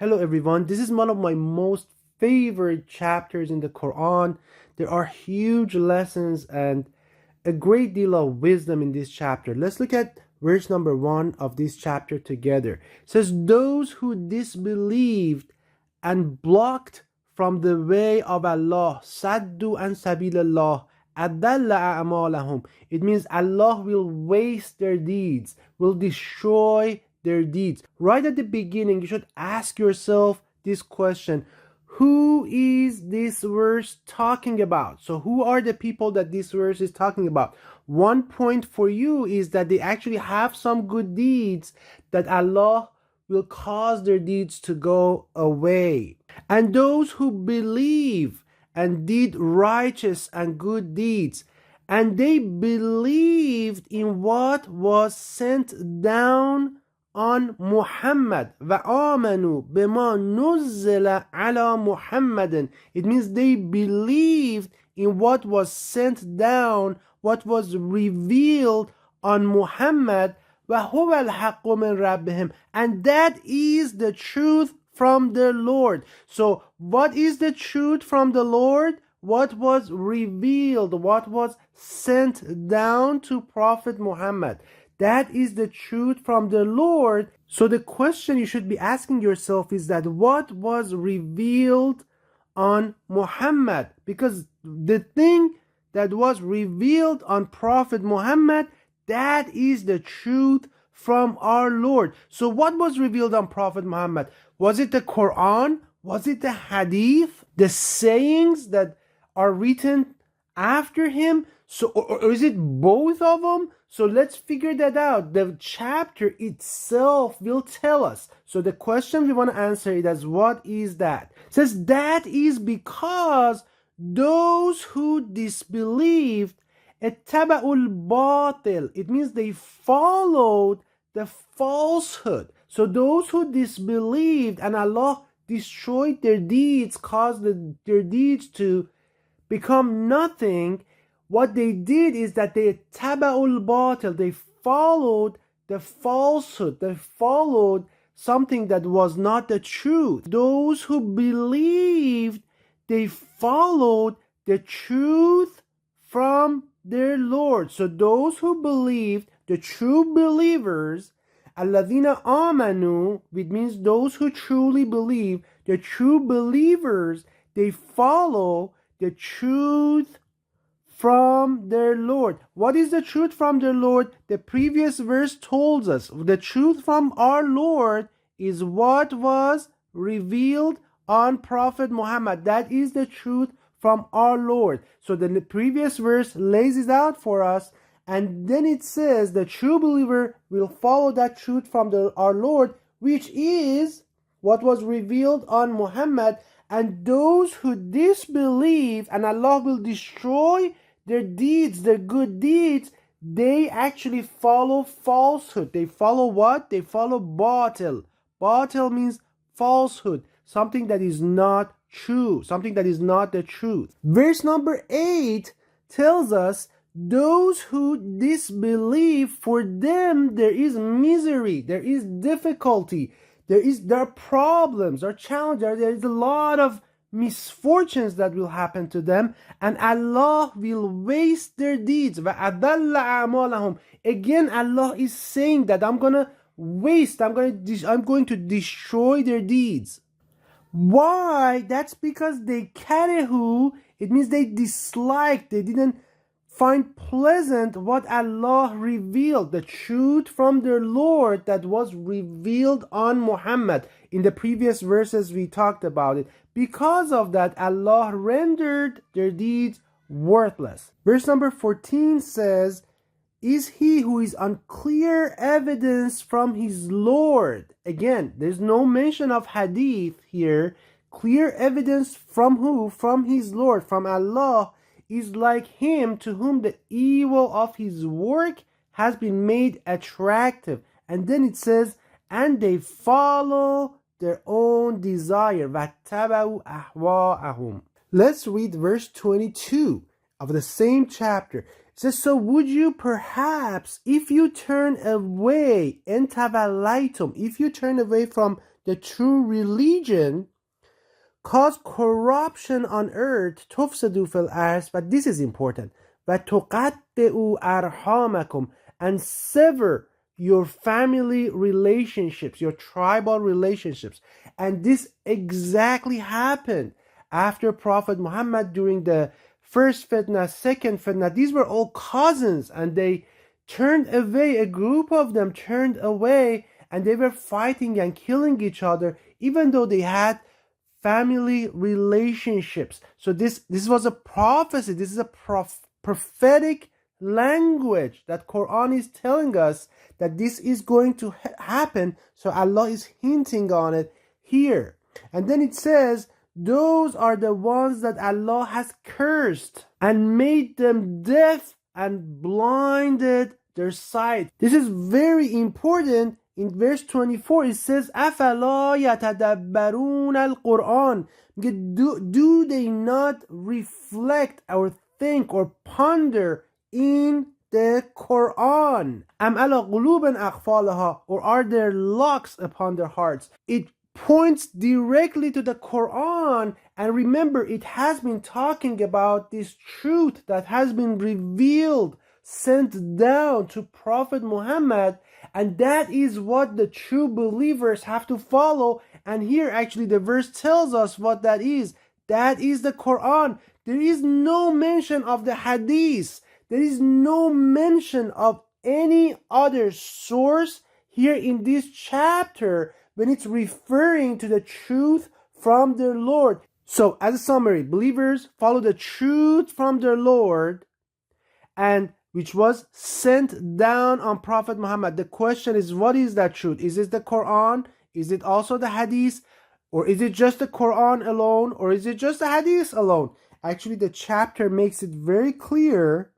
Hello everyone, this is one of my most favorite chapters in the Quran. There are huge lessons and a great deal of wisdom in this chapter. Let's look at verse number 1 of this chapter together. It says, those who disbelieved and blocked from the way of Allah, saddu an sabilillah, adalla a'malahum. It means Allah will waste their deeds, will destroy their deeds. Right at the beginning, you should ask yourself this question: who is this verse talking about? So who are the people that this verse is talking about? One point for you is that they actually have some good deeds that Allah will cause their deeds to go away. And those who believe and did righteous and good deeds, and they believed in what was sent down on Muhammad, وَآمَنُوا بِمَا نُزِّلَ عَلَى مُحَمَّدٍ. It means they believed in what was sent down, what was revealed on Muhammad, وَهُوَ الْحَقُّ مِنْ رَبِّهِمْ, and that is the truth from the Lord. So what is the truth from the Lord? What was revealed, what was sent down to Prophet Muhammad. That is the truth from the Lord. So the question you should be asking yourself is that what was revealed on Muhammad? Because the thing that was revealed on Prophet Muhammad, that is the truth from our Lord. So what was revealed on Prophet Muhammad? Was it the Quran? Was it the Hadith? The sayings that are written after him? So, or is it both of them? So let's figure that out. The chapter itself will tell us. So the question we want to answer is as what is that? It says that is because those who disbelieved اتبعوا الباطل. It means they followed the falsehood. So those who disbelieved and Allah destroyed their deeds, caused their deeds to become nothing, what they did is that they taba'ul batil, they followed the falsehood, they followed something that was not the truth. Those who believed, they followed the truth from their Lord. So those who believed, the true believers, alladhina amanu, which means those who truly believe, the true believers, they follow the truth from their Lord. What is the truth from their Lord? The previous verse told us the truth from our Lord is what was revealed on Prophet Muhammad. That is the truth from our Lord. So the previous verse lays it out for us, and then it says the true believer will follow that truth from our Lord, which is what was revealed on Muhammad. And those who disbelieve, and Allah will destroy their deeds, their good deeds, they actually follow falsehood. They follow what? They follow batil. Batil means falsehood, something that is not true, something that is not the truth. Verse number 8 tells us those who disbelieve, for them there is misery, there is difficulty, there are problems, there are challenges, there is a lot of misfortunes that will happen to them, and Allah will waste their deeds. Again, Allah is saying that I'm going to destroy their deeds. Why? That's because they karahu, it means they disliked, they didn't find pleasant what Allah revealed, the truth from their Lord that was revealed on Muhammad. In the previous verses we talked about it. Because of that, Allah rendered their deeds worthless. Verse number 14 says, is he who is on clear evidence from his Lord. Again, there's no mention of hadith here. Clear evidence from who? From his Lord, from Allah, is like him to whom the evil of his work has been made attractive. And then it says, and they follow their own desire. وَاتَّبَعُوا أَهْوَاءَهُمْ. Let's read verse 22 of the same chapter. It says, so would you perhaps, if you turn away, entavallaitum, if you turn away from the true religion, cause corruption on earth, تفسدوا في الأرض, but this is important, وتقطعوا أرحامكم, and sever your family relationships, your tribal relationships. And this exactly happened after Prophet Muhammad during the first fitna, second fitna. These were all cousins, and they turned away, a group of them turned away, and they were fighting and killing each other, even though they had family relationships. So this was a prophecy. This is a prophetic language that Quran is telling us that this is going to happen. So Allah is hinting on it here. And then it says, those are the ones that Allah has cursed and made them deaf and blinded their sight. This is very important. In verse 24 it says, أَفَلَا يَتَدَبَّرُونَ الْقُرْآنِ, do they not reflect or think or ponder in the Quran? أَمْ عَلَى قُلُوبٍ أَقْفَالَهَا, or are there locks upon their hearts? It points directly to the Quran, and remember, it has been talking about this truth that has been revealed, sent down to Prophet Muhammad, and that is what the true believers have to follow. And here actually the verse tells us what that is. That is the Quran. There is no mention of the Hadith. There is no mention of any other source here in this chapter when it's referring to the truth from their Lord. So as a summary, believers follow the truth from their Lord, and which was sent down on Prophet Muhammad. The question is, what is that truth? Is it the Quran? Is it also the Hadith? Or is it just the Quran alone? Or is it just the Hadith alone? Actually, the chapter makes it very clear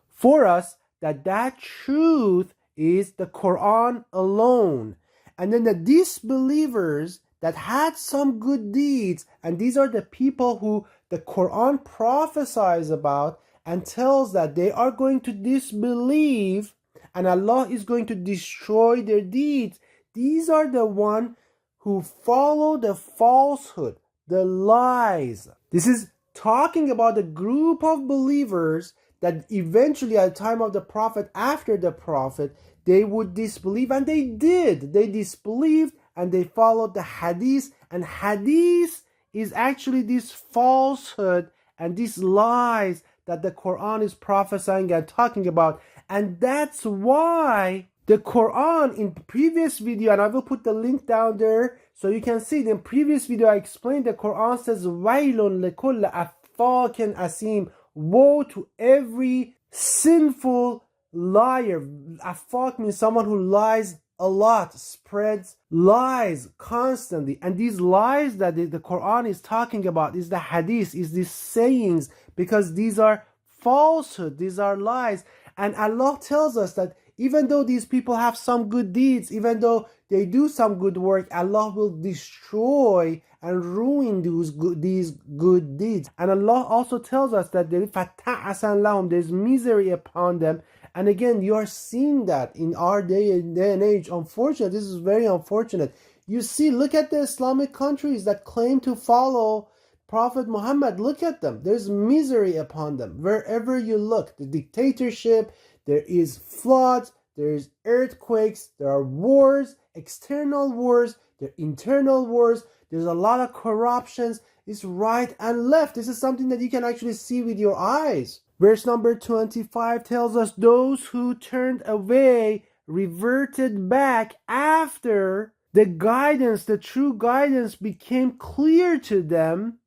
for us that that truth is the Quran alone. And then the disbelievers that had some good deeds, and these are the people who the Quran prophesies about and tells that they are going to disbelieve and Allah is going to destroy their deeds. These are the one who follow the falsehood, the lies. This is talking about a group of believers that eventually at the time of the Prophet, after the Prophet, they would disbelieve, and they did. They disbelieved and they followed the Hadith, and Hadith is actually this falsehood and these lies that the Quran is prophesying and talking about. And that's why the Quran, in the previous video, and I will put the link down there so you can see it. In previous video I explained the Quran says وَيْلٌ لِكُلِّ أَفَّاكٍ أَثِيمٍ, woe to every sinful liar. Afak means someone who lies a lot, spreads lies constantly. And these lies that the Quran is talking about is the Hadith, is these sayings, because these are falsehood, these are lies. And Allah tells us that even though these people have some good deeds, even though they do some good work, Allah will destroy and ruin these good deeds. And Allah also tells us that there's misery upon them. And again, you are seeing that in our day and age. Unfortunately, this is very unfortunate. You see, look at the Islamic countries that claim to follow Prophet Muhammad. Look at them. There's misery upon them. Wherever you look, the dictatorship, there is floods, there's earthquakes, there are wars, external wars, there are internal wars, there's a lot of corruptions. It's right and left. This is something that you can actually see with your eyes. Verse number 25 tells us those who turned away reverted back after the guidance, the true guidance became clear to them.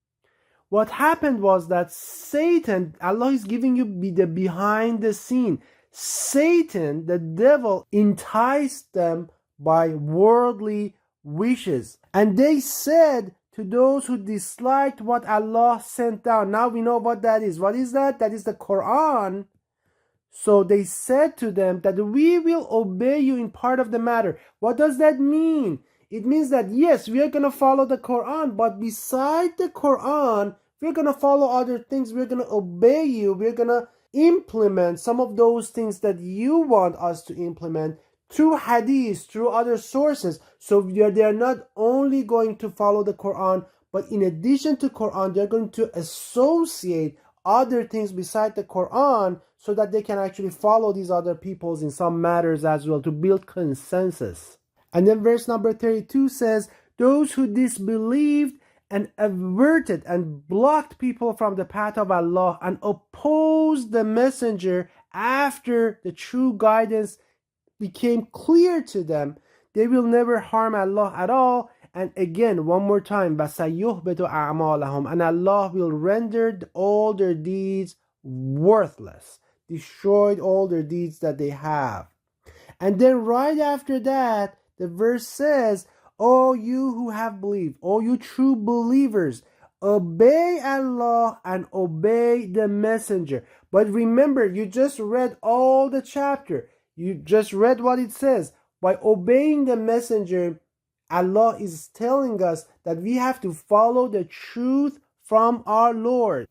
What happened was that Satan, Allah is giving you the behind the scene. Satan, the devil, enticed them by worldly wishes. And they said to those who disliked what Allah sent down. Now we know what that is. What is that? That is the Quran. So they said to them that we will obey you in part of the matter. What does that mean? It means that yes, we are going to follow the Quran, but beside the Quran, we're going to follow other things. We're going to obey you. We're going to implement some of those things that you want us to implement through hadith, through other sources. So they're not only going to follow the Quran, but in addition to Quran, they're going to associate other things beside the Quran so that they can actually follow these other peoples in some matters as well, to build consensus. And then verse number 32 says, those who disbelieved and averted and blocked people from the path of Allah and opposed the messenger after the true guidance became clear to them, they will never harm Allah at all. And again, one more time, وَسَيُحْبِطُ أَعْمَالَهُمْ, and Allah will render all their deeds worthless, destroyed all their deeds that they have. And then right after that, the verse says, O you who have believed, O you true believers, obey Allah and obey the messenger. But remember, you just read all the chapter. You just read what it says. By obeying the messenger, Allah is telling us that we have to follow the truth from our Lord.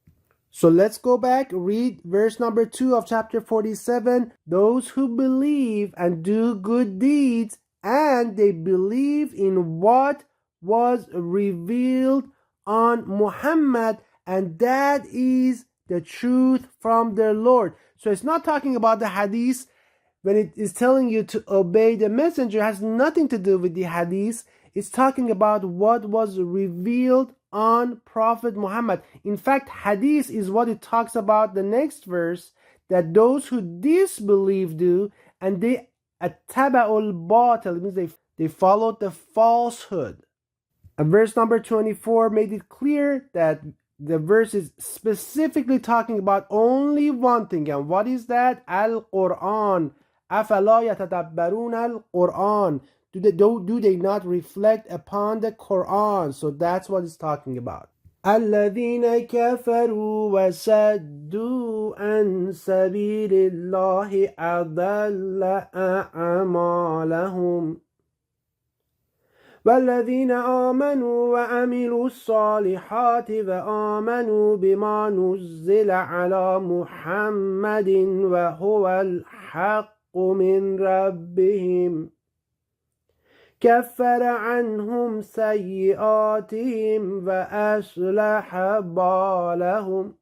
So let's go back, read verse number 2 of chapter 47. Those who believe and do good deeds, and they believe in what was revealed on Muhammad, and that is the truth from their Lord. So it's not talking about the hadith. When it is telling you to obey the messenger, it has nothing to do with the hadith. It's talking about what was revealed on Prophet Muhammad. In fact, hadith is what it talks about the next verse, that those who disbelieve do, and they attaba'ul batil, it means they followed the falsehood. And verse number 24 made it clear that the verse is specifically talking about only one thing. And what is that? Al-Quran. أَفَلَا يَتَدَبَّرُونَ الْقُرْآنَ. Do they not reflect upon the Quran? So that's what it's talking about. الَّذِينَ كَفَرُوا وَسَدُّوا عَنْ سَبِيلِ اللَّهِ أَضَلَّ أَعْمَالَهُمْ وَالَّذِينَ آمَنُوا وَعَمِلُوا الصَّالِحَاتِ وَآمَنُوا بِمَا نُزِّلَ عَلَى مُحَمَّدٍ وَهُوَ الْحَقُّ مِنْ رَبِّهِمْ كفر عنهم سيئاتهم وأصلح بالهم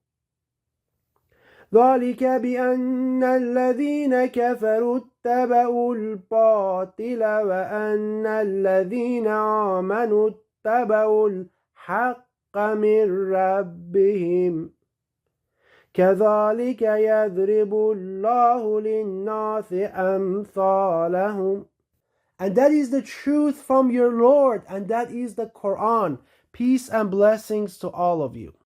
ذلك بأن الذين كفروا اتبعوا الباطل وأن الذين آمنوا اتبعوا الحق من ربهم كذلك يضرب الله للناس أمثالهم. And that is the truth from your Lord, and that is the Quran. Peace and blessings to all of you.